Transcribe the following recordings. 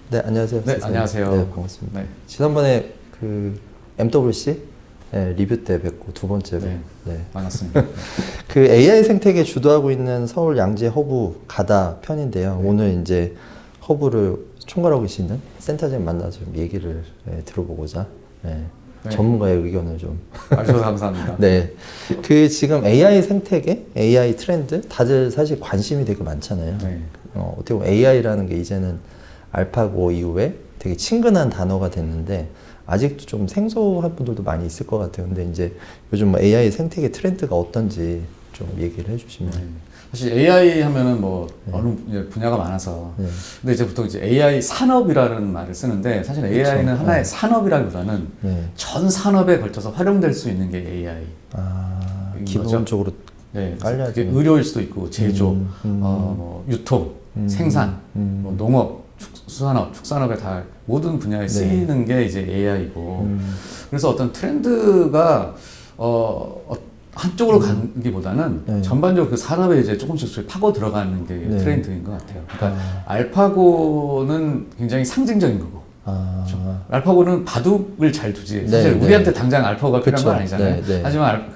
네, 안녕하세요. 네, 안녕하세요. 네, 반갑습니다. 네. 지난번에 그 MWC 리뷰 때 뵙고 두 번째로. 네, 네. 반갑습니다. 그 AI 생태계 주도하고 있는 서울 양재 허브 가다 편인데요. 네. 오늘 이제 허브를 총괄하고 계시는 센터장님 만나서 좀 얘기를 들어보고자 네. 전문가의 의견을 좀. 와주셔서 감사합니다. 네. 그 지금 AI 생태계, AI 트렌드 다들 사실 관심이 되게 많잖아요. 네. 어떻게 보면 AI라는 게 이제는 알파고 이후에 되게 친근한 단어가 됐는데 아직도 좀 생소한 분들도 많이 있을 것 같아요. 근데 이제 요즘 뭐 AI 생태계 트렌드가 어떤지 좀 얘기를 해주시면. 네. 사실 AI 하면은 뭐 어느 분야가 많아서 네. 근데 이제 보통 이제 AI 산업이라는 말을 쓰는데 사실 AI는 그렇죠. 하나의 네. 산업이라기보다는 네. 전 산업에 걸쳐서 활용될 수 있는 게 AI. 기본적으로 네, 깔려야 그게 되는. 의료일 수도 있고 제조, 뭐 유통, 생산, 뭐 농업, 수산업, 축산업에 다 모든 분야에 쓰이는 게 이제 AI고 그래서 어떤 트렌드가 한쪽으로 가기보다는 네. 전반적으로 그 산업에 이제 조금씩 파고 들어가는 게 네. 트렌드인 것 같아요. 그러니까 알파고는 굉장히 상징적인 거고 알파고는 바둑을 잘 두지 사실 네, 우리한테 네. 당장 알파고가 필요한 그쵸. 건 아니잖아요. 네, 네. 하지만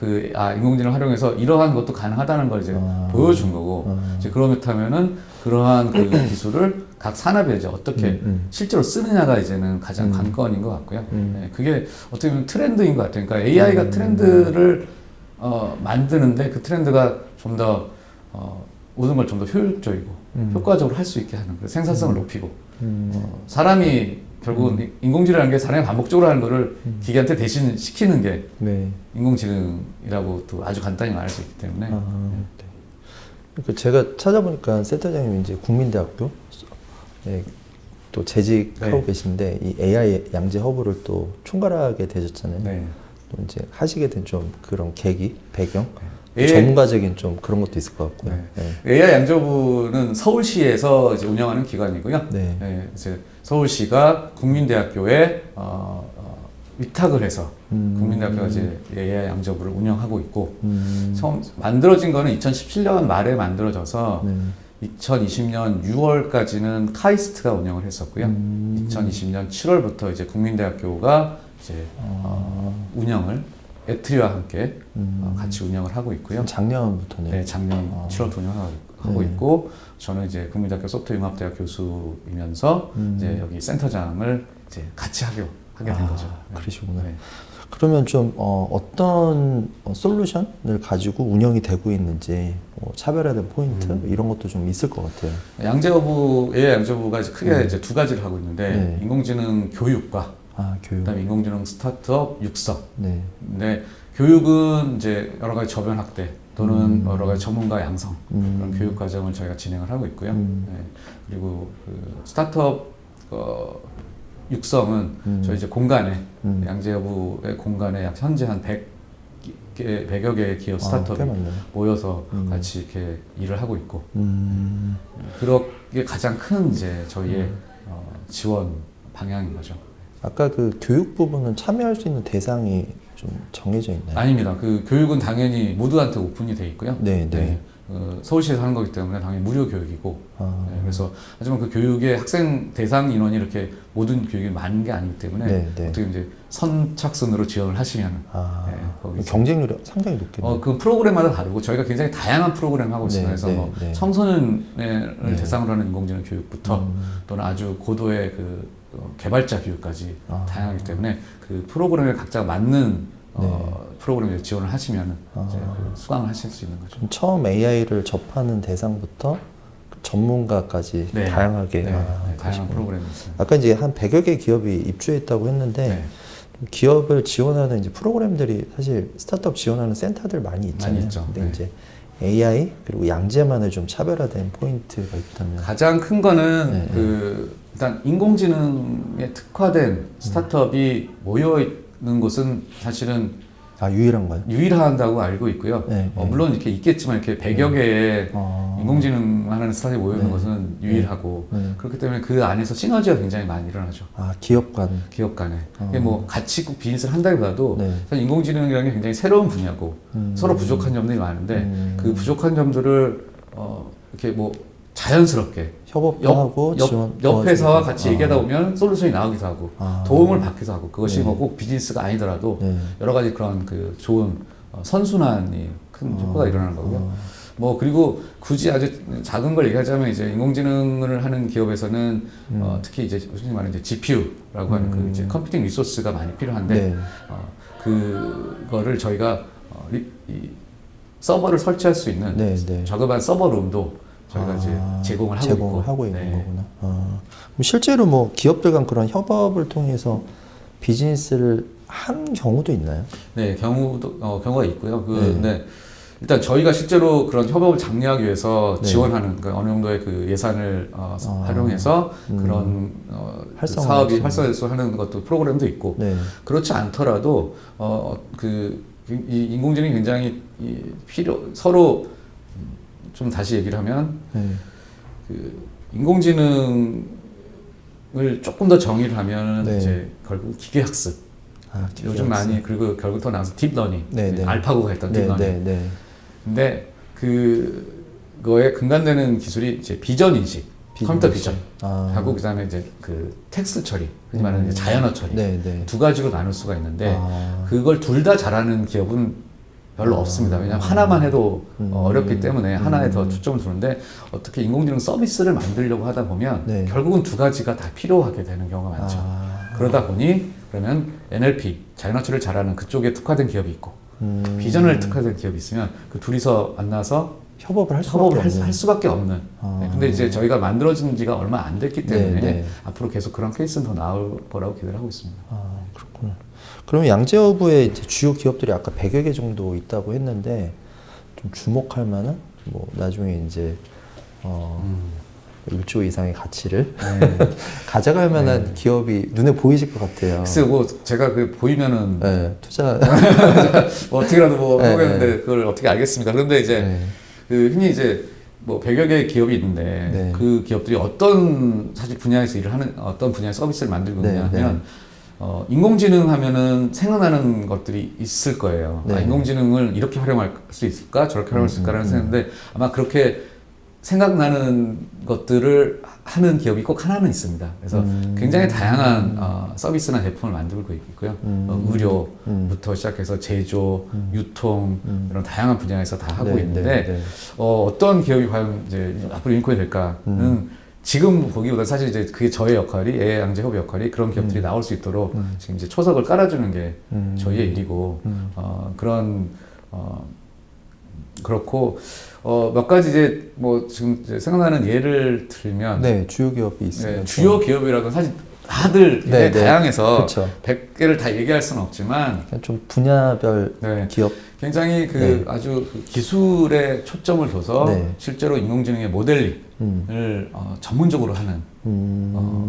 인공지능을 활용해서 이러한 것도 가능하다는 걸 이제 보여준 거고 이제 그렇다면은 그러한 그 기술을 각 산업에 이제 어떻게 실제로 쓰느냐가 이제는 가장 관건인 것 같고요. 네, 그게 어떻게 보면 트렌드인 것 같아요. 그러니까 AI가 트렌드를 만드는데 그 트렌드가 좀 더 모든 걸 좀 더 효율적이고 효과적으로 할 수 있게 하는 그 생산성을 높이고 사람이 결국은 인공지능이라는 게 사람이 반복적으로 하는 거를 기계한테 대신 시키는 게 네. 인공지능이라고 또 아주 간단히 말할 수 있기 때문에 네. 그러니까 제가 찾아보니까 센터장님이 이제 국민대학교 또 재직하고 네. 계신데 이 AI 양재 허브를 또 총괄하게 되셨잖아요. 네. 또 이제 하시게 된 좀 그런 계기, 배경, 네. 전문가적인 좀 그런 것도 있을 것 같고요. 네. 네. AI 양조부는 서울시에서 이제 운영하는 기관이고요. 네. 네, 이제 서울시가 국민대학교에 위탁을 해서 국민대학교가 이제 AI 양조부를 운영하고 있고 처음 만들어진 거는 2017년 말에 만들어져서 네. 2020년 6월까지는 카이스트가 운영을 했었고요. 2020년 7월부터 이제 국민대학교가 이제 운영을 에트리와 함께 같이 운영을 하고 있고요. 작년부터네요. 네, 작년 7월부터 운영하고 있고 저는 이제 국민대학교 소프트웨어융합대학 교수이면서 이제 여기 센터장을 이제 같이 하게 된 거죠. 네. 그러시구나. 네. 그러면 좀 어떤 솔루션을 가지고 운영이 되고 있는지 차별화된 포인트 이런 것도 좀 있을 것 같아요. AI 양재부가 이제 크게 이제 두 가지를 하고 있는데 네. 인공지능 교육과 교육. 그다음에 인공지능 스타트업 육성. 네. 근데 교육은 이제 여러 가지 저변 확대 또는 여러 가지 전문가 양성 그런 교육 과정을 저희가 진행을 하고 있고요. 네. 그리고 그 스타트업 육성은 저희 이제 공간에 양재부의 공간에 약 현재 한 100여 개의 기업 스타트업이 모여서 같이 이렇게 일을 하고 있고 그렇게 가장 큰 이제 저희의 지원 방향인 거죠. 아까 그 교육 부분은 참여할 수 있는 대상이 좀 정해져 있나요? 아닙니다. 그 교육은 당연히 모두한테 오픈이 돼 있고요. 네, 네. 서울시에서 하는 거기 때문에 당연히 무료 교육이고 네, 그래서 하지만 그 교육의 학생 대상 인원이 이렇게 모든 교육이 많은 게 아니기 때문에 네, 네. 어떻게 이제 선착순으로 지원을 하시면 네, 거기서. 경쟁률이 상당히 높겠네요. 그 프로그램마다 다르고 저희가 굉장히 다양한 프로그램을 하고 있습니다. 네, 그래서 네, 뭐 네. 청소년을 대상으로 하는 인공지능 교육부터 또는 아주 고도의 그 개발자 교육까지 다양하기 때문에 그 프로그램에 각자 맞는 프로그램에 지원을 하시면 이제 그 수강을 하실 수 있는 거죠. 처음 AI를 접하는 대상부터 전문가까지 네. 다양하게 다양한 프로그램이 있습니다. 아까 이제 한 100여 개 기업이 입주했다고 했는데 기업을 지원하는 이제 프로그램들이 사실 스타트업 지원하는 센터들 많이 있잖아요. 많이 있죠. 근데 이제 AI 그리고 양재만의 좀 차별화된 포인트가 있다면 가장 큰 거는 그 일단 인공지능에 특화된 스타트업이 모여 있는 곳은 사실은 아, 유일한가요? 유일하다고 알고 있고요. 네, 네. 물론 이렇게 있겠지만 이렇게 100여 개의 인공지능 하는 스타트업이 모여 있는 네. 것은 유일하고 네. 그렇기 때문에 그 안에서 시너지가 굉장히 많이 일어나죠. 아, 기업 간. 기업 간에. 이게 뭐 같이 꼭 비즈니스를 한다기보다도 네. 사실 인공지능이라는 게 굉장히 새로운 분야고 서로 부족한 점들이 많은데 그 부족한 점들을 이렇게 뭐 자연스럽게 협업도 하고 지원 옆 회사와 도와주고. 같이 얘기하다 보면 솔루션이 나오기도 하고 도움을 받기도 하고 그것이 네. 뭐 꼭 비즈니스가 아니더라도 네. 여러 가지 그런 그 좋은 선순환이 큰 효과가 일어나는 거고요. 뭐 그리고 굳이 아주 작은 걸 얘기하자면 이제 인공지능을 하는 기업에서는 특히 이제 무슨 말은 이제 GPU라고 하는 그 이제 컴퓨팅 리소스가 많이 필요한데 네. 그거를 저희가 이 서버를 설치할 수 있는 네, 네. 저급한 서버룸도 저희가 이제 제공을 하고 있고. 있는 거구나. 그럼 실제로 뭐 기업들 간 그런 협업을 통해서 비즈니스를 한 경우도 있나요? 네, 경우가 있고요. 네. 네. 일단 저희가 실제로 그런 협업을 장려하기 위해서 네. 지원하는 그러니까 어느 정도의 그 예산을 활용해서 그런 활성화 사업이 활성화. 활성화하는 것도 프로그램도 있고 네. 그렇지 않더라도 이 인공지능이 굉장히 서로 좀 다시 얘기를 하면 네. 그 인공지능을 조금 더 정의를 하면 네. 이제 결국 기계학습. 요즘 기계학습. 많이 그리고 결국 더 나와서 딥러닝, 네, 네. 알파고가 했던 네, 딥러닝. 네, 네. 근데 그거에 근간되는 기술이 이제 비전 인식, 컴퓨터 비전 하고 그다음에 이제 그 텍스트 처리, 흔히 말하는 이제 자연어 처리 네, 네. 두 가지로 나눌 수가 있는데 그걸 둘 다 잘하는 기업은 별로 없습니다. 왜냐하면 하나만 해도 어렵기 때문에 하나에 더 초점을 두는데 어떻게 인공지능 서비스를 만들려고 하다 보면 네. 결국은 두 가지가 다 필요하게 되는 경우가 많죠. 그러다 보니 그러면 NLP, 자연어 처리를 잘하는 그쪽에 특화된 기업이 있고 비전을 특화된 기업이 있으면 그 둘이서 만나서 협업을 할 수밖에 없는. 네, 근데 이제 저희가 만들어진 지가 얼마 안 됐기 때문에 네, 네. 앞으로 계속 그런 케이스는 더 나올 거라고 기대를 하고 있습니다. 그렇구나. 그러면 양재허브에 이제 주요 기업들이 아까 100여 개 정도 있다고 했는데 좀 주목할 만한 뭐 나중에 이제 1조 이상의 가치를 가져갈 만한 기업이 눈에 보이실 것 같아요. 글쎄 뭐 제가 그 보이면은 네, 투자 뭐 어떻게라도 뭐 네, 하겠는데 그걸 어떻게 알겠습니까? 그런데 이제 네. 그 흔히 이제 뭐 100여 개의 기업이 있는데 네. 그 기업들이 어떤 사실 분야에서 일을 하는 어떤 분야의 서비스를 만들고 네, 있냐면 인공지능 하면은 생각나는 것들이 있을 거예요. 네. 인공지능을 이렇게 활용할 수 있을까? 저렇게 활용할 수 있을까라는 생각인데 아마 그렇게 생각나는 것들을 하는 기업이 꼭 하나는 있습니다. 그래서 굉장히 다양한 서비스나 제품을 만들고 있고요. 의료부터 시작해서 제조, 유통 이런 다양한 분야에서 다 하고 네, 있는데 네, 네. 어떤 기업이 과연 이제 앞으로 유니콘이 될까는 지금 보기보다 사실 이제 그게 저의 역할이 양재협의 역할이 그런 기업들이 나올 수 있도록 지금 이제 초석을 깔아주는 게 저희의 일이고 그렇고 몇 가지 이제 뭐 지금 이제 생각나는 예를 들면 네, 주요 기업이 있어요. 네, 주요 기업이라고 사실 다들 굉장히 네, 네. 다양해서 그쵸. 100개를 다 얘기할 수는 없지만 그냥 좀 분야별 네. 기업. 굉장히 네. 아주 그 기술에 초점을 둬서 네. 실제로 인공지능의 모델링을 전문적으로 하는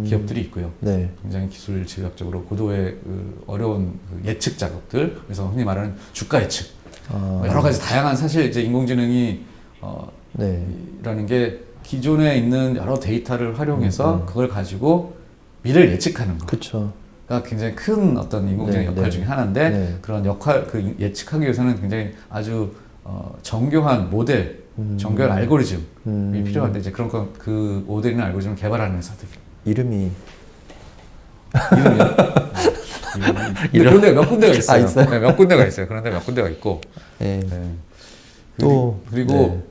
기업들이 있고요. 네. 굉장히 기술 지각적으로 고도의 어려운 예측 작업들, 그래서 흔히 말하는 주가 예측, 여러 가지 다양한 사실 이제 인공지능이 네. 라는 게 기존에 있는 여러 데이터를 활용해서 그걸 가지고 미래를 예측하는 거. 그렇죠. 가 굉장히 큰 어떤 인공지능 네, 역할 네. 중에 하나인데 네. 그런 역할 예측하기 위해서는 굉장히 아주 정교한 모델, 정교한 알고리즘이 필요한데 이제 그런 그 모델이나 알고리즘을 개발하는 회사들. 이름이요? 그런데 몇 군데가 있어요. 있어요? 네, 몇 군데가 있어요. 그런데 몇 군데가 있고. 네. 네. 또 그리고 네.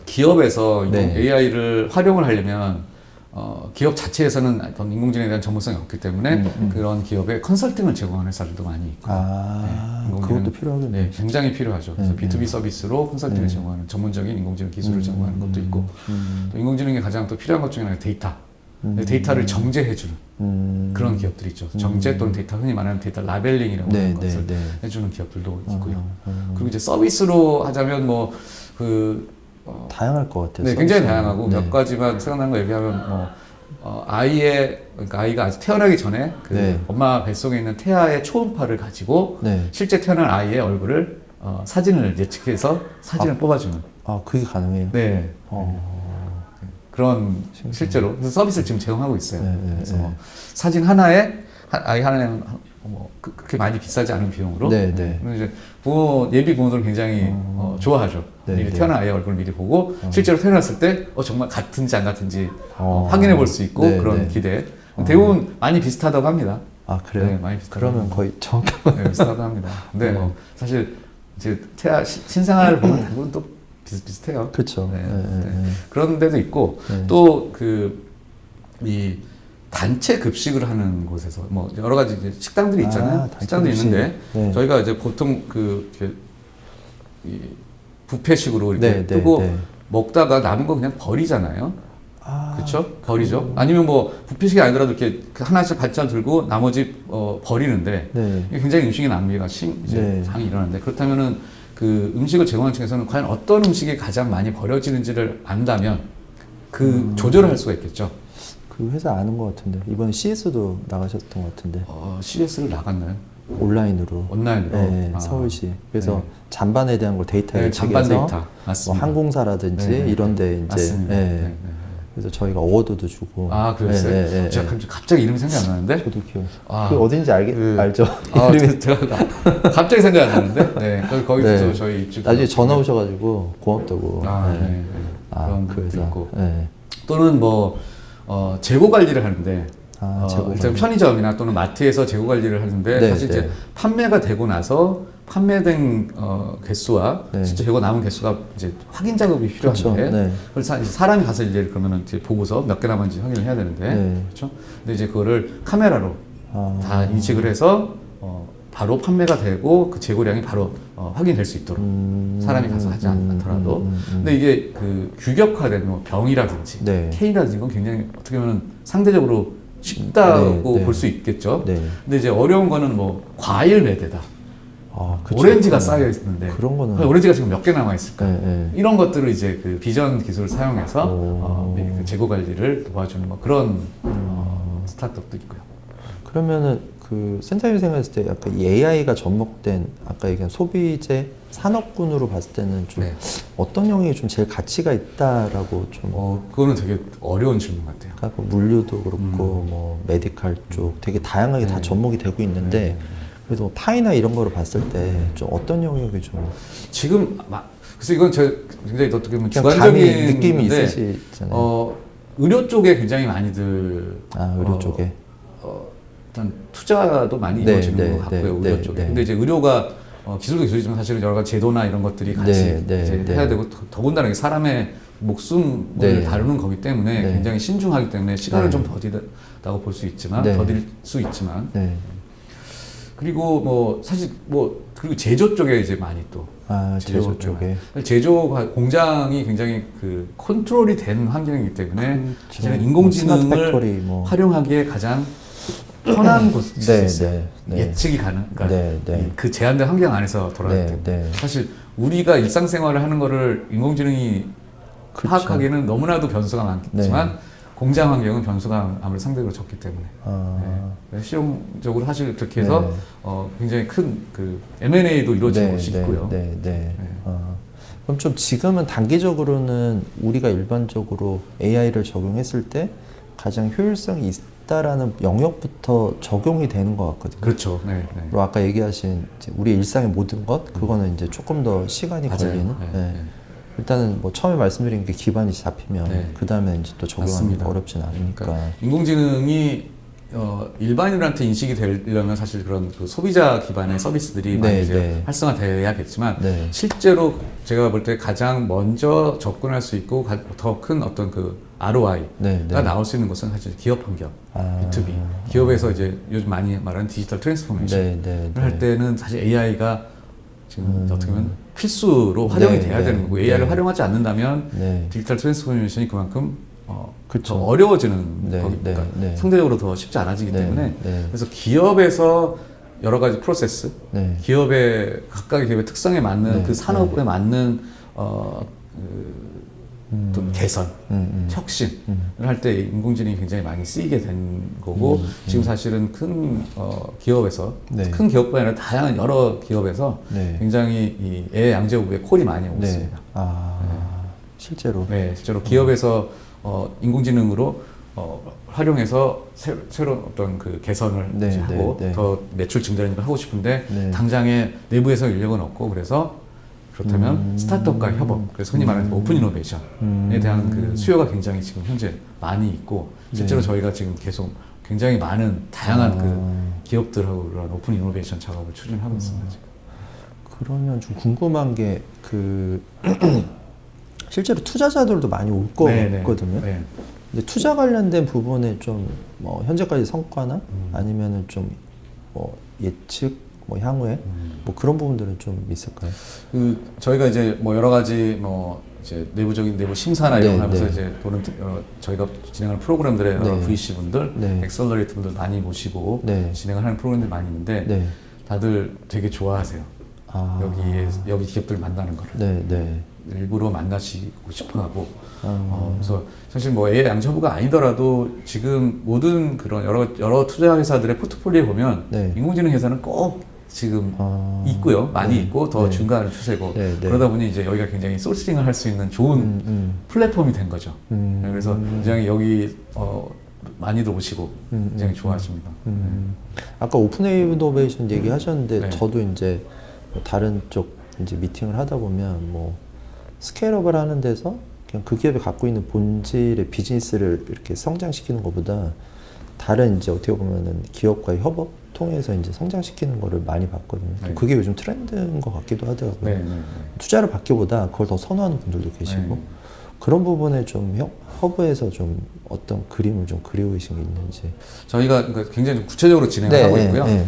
기업에서 네. AI를 활용을 하려면 기업 자체에서는 어떤 인공지능에 대한 전문성이 없기 때문에 그런 기업에 컨설팅을 제공하는 회사들도 많이 있고 네, 그것도 필요하겠네요. 네, 굉장히 필요하죠. 그래서 네, B2B 서비스로 컨설팅을 제공하는 전문적인 인공지능 기술을 제공하는 것도 있고 또 인공지능에 가장 또 필요한 것 중에 하나가 데이터. 데이터를 정제해주는 그런 기업들이 있죠. 정제 또는 데이터, 흔히 말하는 데이터 라벨링이라고 하는 것을 해주는 기업들도 있고요. 그리고 이제 서비스로 하자면 다양할 것 같아요. 네, 굉장히 다양하고 네. 몇 가지만 생각나는 거 얘기하면 그러니까 아이가 아직 태어나기 전에 그 네. 엄마 뱃속에 있는 태아의 초음파를 가지고 네. 실제 태어난 아이의 얼굴을 사진을 예측해서 사진을 뽑아주는. 아, 그게 가능해요? 네. 그런 실제로 그래서 서비스를 지금 제공하고 있어요. 네, 네, 그래서 네. 뭐 사진 하나에 아이 하나에 뭐 그렇게 많이 비싸지 않은 비용으로. 네, 네. 그래서 이제 예비 부모들은 굉장히 좋아하죠. 네, 미리 네. 태어난 아이의 얼굴을 미리 보고 실제로 태어났을 때 정말 같은지 안 같은지 어. 확인해 볼 수 있고 네, 그런 네. 기대. 대부분 많이 비슷하다고 합니다. 아, 그래요? 네, 많이 비슷하다고 그러면 거의 정확한. 네, 비슷하다고 합니다. 근데 뭐 사실 이제 신생아를 보면 대부분 또 비슷해요. 그렇죠. 네, 네, 네, 네. 네. 그런 데도 있고 네. 또 이 단체 급식을 하는 곳에서 뭐 여러 가지 이제 식당들이 있잖아요. 단체 식당들이 급식. 있는데 네. 저희가 이제 보통 이 뷔페식으로 이렇게 네, 네, 뜨고 네. 먹다가 남은 거 그냥 버리잖아요. 아, 그렇죠? 버리죠. 아니면 뭐 뷔페식이 아니더라도 이렇게 하나씩 반찬 들고 나머지 버리는데 네. 이게 굉장히 음식의 낭비가 이제 네. 상이 일어나는데 그렇다면은 그 음식을 제공하는 층에서는 과연 어떤 음식이 가장 많이 버려지는지를 안다면 그 조절을 할 수가 있겠죠. 그 회사 아는 것 같은데 이번에 CS도 나가셨던 것 같은데 CS를 나갔나요? 온라인으로. 온라인으로. 네, 아. 서울시. 그래서 네. 잔반에 대한 걸 데이터 네, 예측해서 잔반 데이터. 뭐 맞습니다. 항공사라든지 네, 네. 이런데 이제 맞습니다. 네. 네, 네. 그래서 저희가 어워드도 주고. 아, 그랬어요? 네, 네, 네, 제가 네. 갑자기 이름이 생각이 안 나는데? 저도 기억. 아, 그 어딘지 알죠? 제가 갑자기 생각이 안 나는데? 네, 거기서 네. 저희 입주. 나중에 전화 오셔가지고 고맙다고. 아, 네. 네. 네. 아, 그런 그 것도 회사. 있고. 네. 또는 뭐, 재고 관리를 하는데, 재고 일단 관리. 편의점이나 또는 마트에서 재고 관리를 하는데, 네, 사실 네. 이제 판매가 되고 나서 판매된 개수와 네. 진짜 재고 남은 개수가 이제 확인 작업이 필요한데, 그쵸, 네. 그래서 이제 사람이 가서 이제 그러면은 이제 보고서 몇 개 남았는지 확인을 해야 되는데, 네. 그렇죠? 근데 이제 그거를 카메라로 다 인식을 해서 바로 판매가 되고 그 재고량이 바로 확인될 수 있도록 사람이 가서 하지 않더라도 근데 이게 그 규격화된 뭐 병이라든지 네. K라든지 이건 굉장히 어떻게 보면 상대적으로 쉽다고 네, 네. 볼 수 있겠죠. 네. 근데 이제 어려운 거는 뭐 과일 매대다. 그쵸. 오렌지가 쌓여 있는데 그런 거는. 오렌지가 지금 몇 개 남아 있을까? 네, 네. 이런 것들을 이제 그 비전 기술을 사용해서 오. 그 재고 관리를 도와주는 뭐 그런 스타트업도 있고요. 그러면은 그 센터님 생각했을 때 약간 이 AI가 접목된 아까 얘기한 소비재 산업군으로 봤을 때는 좀 네. 어떤 영역이 좀 제일 가치가 있다라고 좀 그거는 되게 어려운 질문 같아요. 아까 물류도 그렇고 뭐 메디칼 쪽 되게 다양하게 다 네. 접목이 되고 있는데 그래도 뭐 파이나 이런 거를 봤을 때 좀 어떤 영역이 좀 지금 그래서 이건 제 굉장히 어떻게 보면 그냥 주관적인 감이 느낌이 건데, 있으시잖아요. 의료 쪽에 굉장히 많이들 의료 쪽에 일단 투자도 많이 네, 이루어지는 네, 것 같고요. 네, 의료 네, 쪽에. 네. 근데 이제 의료가 기술도 기술이지만 사실은 여러 가지 제도나 이런 것들이 같이 네, 네, 이제 네. 해야 되고 더군다나 이게 사람의 목숨을 네. 다루는 거기 때문에 네. 굉장히 신중하기 때문에 시간을 네. 좀 더디다고 볼 수 있지만 네. 더딜 수 있지만 네. 그리고 뭐 사실 뭐 그리고 제조 쪽에 이제 많이 또 제조 쪽에 제조 공장이 굉장히 그 컨트롤이 된 환경이기 때문에 사실은 스마트 인공지능을 팩토리 뭐. 활용하기에 가장 편한 곳일 수 네, 있어요. 네, 네. 예측이 가능. 그러니까 네, 네. 그 제한된 환경 안에서 돌아갈 네, 때 네. 사실 우리가 일상생활을 하는 거를 인공지능이 그쵸. 파악하기에는 너무나도 변수가 많겠지만 네. 공장 환경은 변수가 아무래도 상대적으로 적기 때문에 네. 실용적으로 사실 그렇게 해서 네. 굉장히 큰 그 M&A도 이루어지고 있고요. 네, 네. 네. 그럼 좀 지금은 단기적으로는 우리가 일반적으로 AI를 적용했을 때 가장 효율성이 있다라는 영역부터 적용이 되는 것 같거든요. 그렇죠. 네, 네. 그리고 아까 얘기하신 이제 우리 일상의 모든 것 그거는 이제 조금 더 시간이 맞아요. 걸리는. 네, 네. 네. 일단은 뭐 처음에 말씀드린 게 기반이 잡히면 네. 그 다음에 이제 또 적용하는 맞습니다. 게 어렵진 않으니까. 그러니까 인공지능이 일반인들한테 인식이 되려면 사실 그런 그 소비자 기반의 서비스들이 많이 네, 이제 네. 활성화돼야겠지만 네. 실제로 제가 볼 때 가장 먼저 접근할 수 있고 더 큰 어떤 그 ROI가 네, 네. 나올 수 있는 것은 사실 기업 환경, 아. B2B 기업에서 이제 요즘 많이 말하는 디지털 트랜스포메이션을 네, 네, 할 네. 때는 사실 AI가 지금 어떻게 보면 필수로 활용이 네, 돼야 네, 되는 거고 네. AI를 활용하지 않는다면 네. 디지털 트랜스포메이션이 그만큼 그쵸. 더 어려워지는 네, 거니까 네, 네. 상대적으로 더 쉽지 않아지기 네, 때문에 네. 그래서 기업에서 여러 가지 프로세스, 네. 기업의 각각의 기업의 특성에 맞는 네, 그 산업에 맞는 어떤 개선, 혁신을 할 때 인공지능이 굉장히 많이 쓰이게 된 거고 지금 사실은 큰 기업에서 네. 큰 기업뿐 아니라 다양한 여러 기업에서 네. 굉장히 이 AI 양재 후보에 콜이 많이 오고 네. 있습니다. 실제로. 네, 실제로 기업에서 인공지능으로 활용해서 새로운 어떤 그 개선을 네, 이제 하고 네, 네. 더 매출 증대하는 걸 하고 싶은데 네. 당장에 내부에서 인력은 없고 그래서 그렇다면 스타트업과 협업, 그래서 흔히 말하는 오픈 이노베이션에 대한 그 수요가 굉장히 지금 현재 많이 있고 실제로 네. 저희가 지금 계속 굉장히 많은 다양한 그 기업들하고 그런 오픈 이노베이션 작업을 추진하고 있습니다. 지금. 그러면 좀 궁금한 게 그 실제로 투자자들도 많이 올 거거든요. 네. 근데 투자 관련된 부분에 좀 뭐 현재까지 성과나 아니면은 좀 뭐 예측, 뭐 향후에 뭐 그런 부분들은 좀 있을까요? 그 저희가 이제 뭐 여러 가지 뭐 이제 내부적인 내부 심사나 이런 네, 거 하면서 네. 이제 또는 저희가 진행하는 프로그램들의 여러 네. VC 분들, 네. 엑셀러레이터 분들 많이 모시고 네. 진행을 하는 프로그램들이 많이 있는데 네. 다들 되게 좋아하세요. 여기 기업들 만나는 거를 네, 네. 일부러 만나시고 싶어하고 그래서 사실 뭐 AI 양자부가 아니더라도 지금 모든 그런 여러 투자 회사들의 포트폴리오에 보면 네. 인공지능 회사는 꼭 지금 있고요, 많이 네. 있고 더 네. 증가하는 추세고 네, 네. 그러다 보니 이제 여기가 굉장히 소싱을 할 수 있는 좋은 플랫폼이 된 거죠. 그래서 굉장히 여기 많이들 오시고 굉장히 좋아하십니다. 아까 오픈 이노베이션 얘기하셨는데 네. 저도 이제 뭐 다른 쪽 이제 미팅을 하다 보면 뭐 스케일업을 하는 데서 그냥 그 기업이 갖고 있는 본질의 비즈니스를 이렇게 성장시키는 것보다 다른 이제 어떻게 보면은 기업과의 협업 통해서 이제 성장시키는 거를 많이 봤거든요. 네. 그게 요즘 트렌드인 것 같기도 하더라고요. 네, 네, 네. 투자를 받기보다 그걸 더 선호하는 분들도 계시고 네. 그런 부분에 좀 허브에서 좀 어떤 그림을 좀 그리우신 게 있는지. 저희가 그러니까 굉장히 좀 구체적으로 진행을 네, 하고 네, 있고요. 네.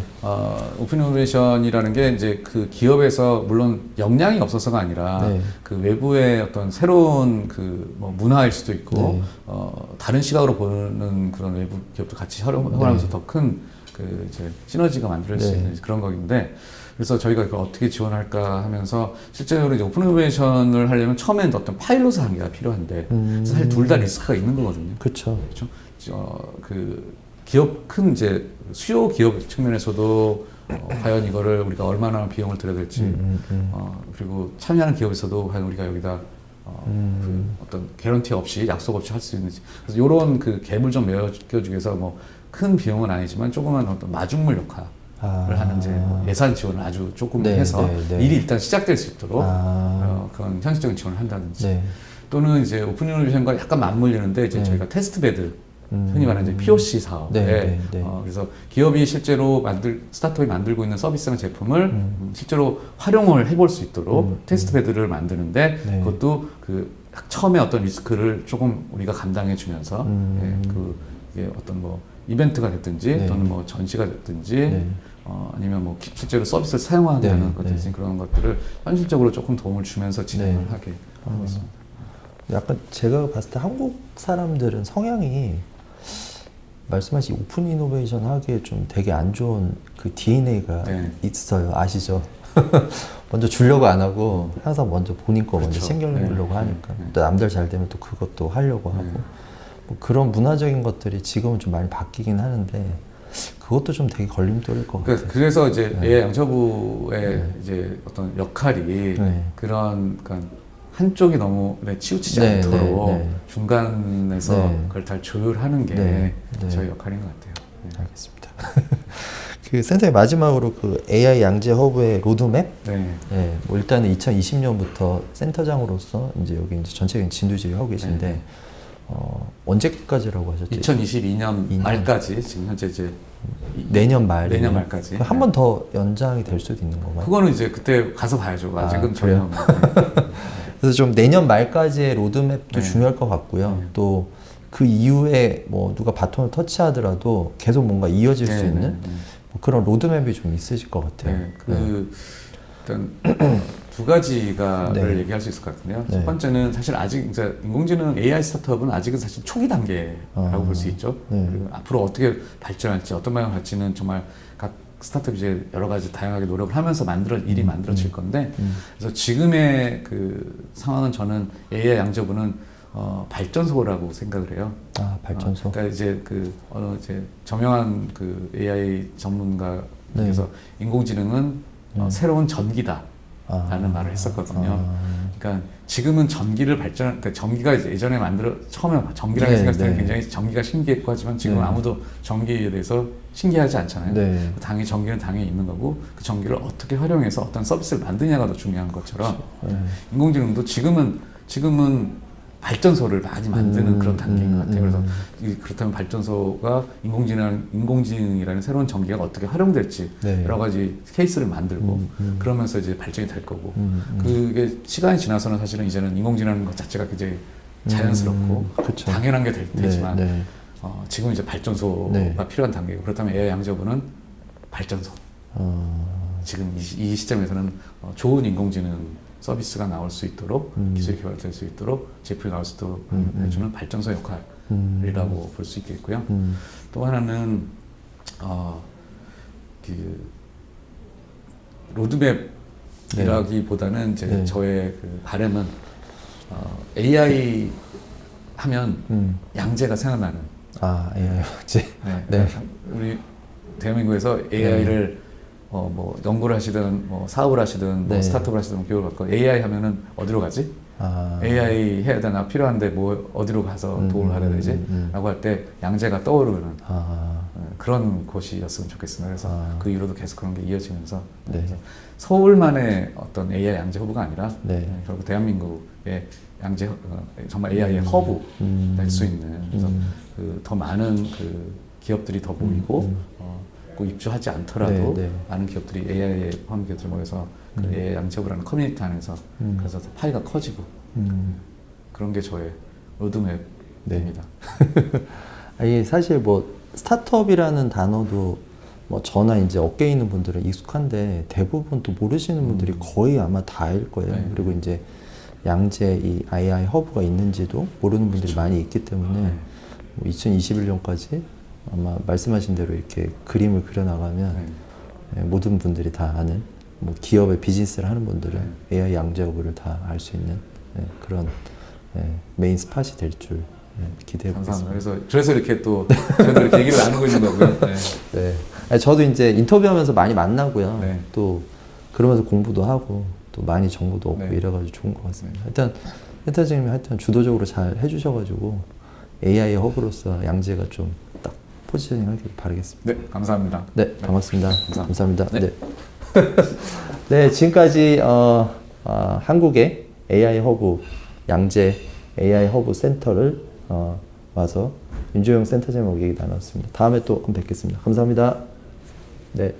오픈 이노베이션이라는 게 이제 그 기업에서 물론 역량이 없어서가 아니라 네. 그 외부의 어떤 새로운 그 뭐 문화일 수도 있고 네. 다른 시각으로 보는 그런 외부 기업도 같이 활용하면서 더 큰 그 이제 시너지가 만들 수 네. 있는 그런 거인데 그래서 저희가 이걸 어떻게 지원할까 하면서 실제로 이제 오픈 이노베이션을 하려면 처음에는 어떤 파일럿 단계가 필요한데 사실 둘 다 리스크가 있는 거거든요. 그렇죠. 그렇죠. 그 기업 큰 이제 수요 기업 측면에서도 과연 이거를 우리가 얼마나 비용을 들여야 될지 그리고 참여하는 기업에서도 과연 우리가 여기다 그 어떤 개런티 없이 약속 없이 할 수 있는지 그래서 이런 그 갭을 좀 메워주기 위해서 뭐 큰 비용은 아니지만 조그만 어떤 마중물 역할을 하는 이제 뭐 예산 지원을 아주 조금 네, 해서 네, 네. 일이 일단 시작될 수 있도록 그런 현실적인 지원을 한다든지 네. 또는 이제 오픈 이노베이션과 약간 맞물리는데 이제 네. 저희가 테스트 베드 흔히 말하는 이제 POC 사업에 네, 네, 네. 그래서 기업이 실제로 스타트업이 만들고 있는 서비스나 제품을 실제로 활용을 해볼 수 있도록 테스트 베드를 만드는데 네. 그것도 그 처음에 어떤 리스크를 조금 우리가 감당해 주면서 이게 어떤 뭐 이벤트가 됐든지 네. 또는 뭐 전시가 됐든지 네. 아니면 뭐 실제로 서비스를 사용하는 네, 것들 네. 그런 것들을 현실적으로 조금 도움을 주면서 진행을 하게 하고 있습니다. 약간 제가 봤을 때 한국 사람들은 성향이 말씀하신 오픈 이노베이션 하기에 좀 되게 안 좋은 그 DNA가 네. 있어요. 아시죠? 먼저 주려고 안 하고 항상 먼저 본인 거 먼저 그렇죠. 챙기려고 네. 하니까 네. 또 남들 잘 되면 또 그것도 하려고 하고 뭐 그런 문화적인 것들이 지금은 좀 많이 바뀌긴 하는데 그것도 좀 되게 걸림돌일 것 같아요. 그래서 이제 AI 양처부의 이제 어떤 역할이 네. 그런 그러니까 한쪽이 너무 치우치지 네, 않도록 네, 네. 중간에서 네. 그걸 잘 조율하는 게 네, 네. 저희 역할인 것 같아요. 네. 알겠습니다. 그 센터의 마지막으로 그 AI 양재 허브의 로드맵? 네. 네, 뭐 일단은 2020년부터 센터장으로서 이제 여기 이제 전체적인 진두지휘 하고 계신데 네. 언제까지라고 하셨죠? 2022년 말까지 지금 현재 이제 내년 말. 내년 말까지. 한 번 더 연장이 될 수도 있는 건가요? 그거는 이제 그때 가서 봐야죠. 아직은 그래요? 전혀. 그래서 좀 내년 말까지의 로드맵도 네. 중요할 것 같고요. 네. 또 그 이후에 뭐 누가 바톤을 터치하더라도 계속 뭔가 이어질 네, 수 네, 있는 네. 뭐 그런 로드맵이 좀 있으실 것 같아요. 네, 일단 두 가지가를 네. 얘기할 수 있을 것 같은데요. 네. 첫 번째는 사실 아직 이제 인공지능 AI 스타트업은 아직은 사실 초기 단계라고 볼 수 있죠. 네. 그리고 앞으로 어떻게 발전할지 어떤 방향을 갈지는 정말 각 스타트업이 이제 여러 가지 다양하게 노력을 하면서 일이 만들어질 건데 그래서 지금의 그 상황은 저는 AI 양저부는 발전소라고 생각을 해요. 아, 발전소. 그러니까 이제 이제 저명한 AI 전문가께서 인공지능은 새로운 전기다라는 말을 했었거든요. 그러니까 지금은 그러니까 전기가 이제 예전에 처음에 전기라고 생각했을 때는 굉장히 전기가 신기했고 하지만 지금은 아무도 전기에 대해서 신기하지 않잖아요. 네. 당연히 전기는 당연히 있는 거고 그 전기를 어떻게 활용해서 어떤 서비스를 만드냐가 더 중요한 것처럼 인공지능도 지금은 발전소를 많이 만드는 그런 단계인 것 같아요. 그래서 그렇다면 발전소가 인공지능이라는 새로운 전기가 어떻게 활용될지 네. 여러 가지 케이스를 만들고 그러면서 이제 발전이 될 거고 그게 시간이 지나서는 사실은 이제는 인공지능이라는 것 자체가 굉장히 자연스럽고 그쵸. 당연한 게 되지만 네, 네. 지금 이제 발전소가 네. 필요한 단계고 그렇다면 AI 양자부는 발전소. 지금 이 시점에서는 좋은 인공지능 서비스가 나올 수 있도록 기술이 개발될 수 있도록 제품이 나올 수 있도록 해주는 발전소 역할이라고 볼 수 있겠고요. 또 하나는 그 로드맵이라기보다는 이제 네. 저의 그 바람은 AI 하면 양재가 생각나는. 아, AI 확지. 네. 네. 우리 대한민국에서 AI를 뭐 연구를 하시든 뭐 사업을 하시든 뭐 네. 스타트업을 하시든 교육을 받고 AI 하면은 어디로 가지? 아, AI 해야 되나 필요한데 뭐 어디로 가서 도움을 받아야 되지? 라고 할 때 양재가 떠오르는 그런 곳이었으면 좋겠습니다. 그래서 그 이후로도 계속 그런 게 이어지면서 네. 그래서 서울만의 어떤 AI 양재 허브가 아니라 네. 결국 대한민국의 양재 정말 AI의 허브 될 수 있는 그래서 더 많은 기업들이 더 모이고 꼭 입주하지 않더라도 네, 네. 많은 기업들이 AI에 포함 기업들이 모여서 그 AI 양재부라는 커뮤니티 안에서 그래서 더 파이가 커지고 그런 게 저의 로드맵입니다. 네. 아니, 사실 뭐 스타트업이라는 단어도 뭐 저나 이제 업계에 있는 분들은 익숙한데 대부분 또 모르시는 분들이 거의 아마 다일 거예요. 네. 그리고 이제 양재 이 AI 허브가 있는지도 모르는 분들이 많이 있기 때문에 뭐 2021년까지 아마 말씀하신 대로 이렇게 그림을 그려나가면 모든 분들이 다 아는 뭐 기업의 비즈니스를 하는 분들은 AI 양재 허브를 다 알 수 있는 그런 메인 스팟이 될 줄 기대해 보겠습니다. 감사합니다. 그래서 이렇게 또 저희도 이렇게 얘기를 나누고 있는 거고요. 네. 네. 아니, 저도 이제 인터뷰하면서 많이 만나고요. 네. 또 그러면서 공부도 하고 또 많이 정보도 얻고 네. 이래가지고 좋은 것 같습니다. 일단 센터장님이 하여튼 주도적으로 잘 해주셔가지고 AI 허브로서 양재가 좀 딱 포지셔닝 하길 바라겠습니다. 네, 감사합니다. 네, 반갑습니다. 감사합니다. 네. 네. 네, 지금까지 한국의 AI 허브 양재 AI 허브 센터를 와서 윤조영 센터장님하고 얘기 나눴습니다. 다음에 또 뵙겠습니다. 감사합니다. 네.